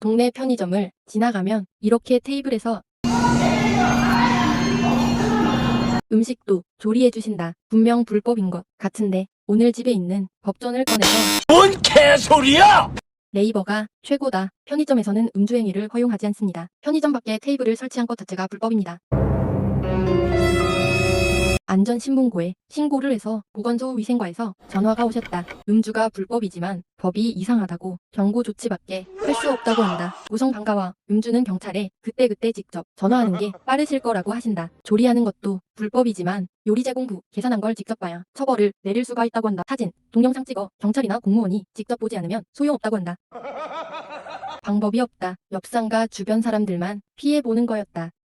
동네 편의점을 지나가면 이렇게 테이블에서 음식도 조리해주신다. 분명 불법인 것 같은데 오늘 집에 있는 법전을 꺼내서 뭔 개소리야! 네이버가 최고다. 편의점에서는 음주행위를 허용하지 않습니다. 편의점 밖에 테이블을 설치한 것 자체가 불법입니다. 안전신문고에 신고를 해서 보건소위생과에서 전화가 오셨다. 음주가 불법이지만 법이 이상하다고 경고 조치밖에 할 수 없다고 한다. 우성 반가워. 음주는 경찰에 그때그때 직접 전화하는 게 빠르실 거라고 하신다. 조리하는 것도 불법이지만 요리 제공부 계산한 걸 직접 봐야 처벌을 내릴 수가 있다고 한다. 사진, 동영상 찍어 경찰이나 공무원이 직접 보지 않으면 소용없다고 한다. 방법이 없다. 옆상가 주변 사람들만 피해보는 거였다.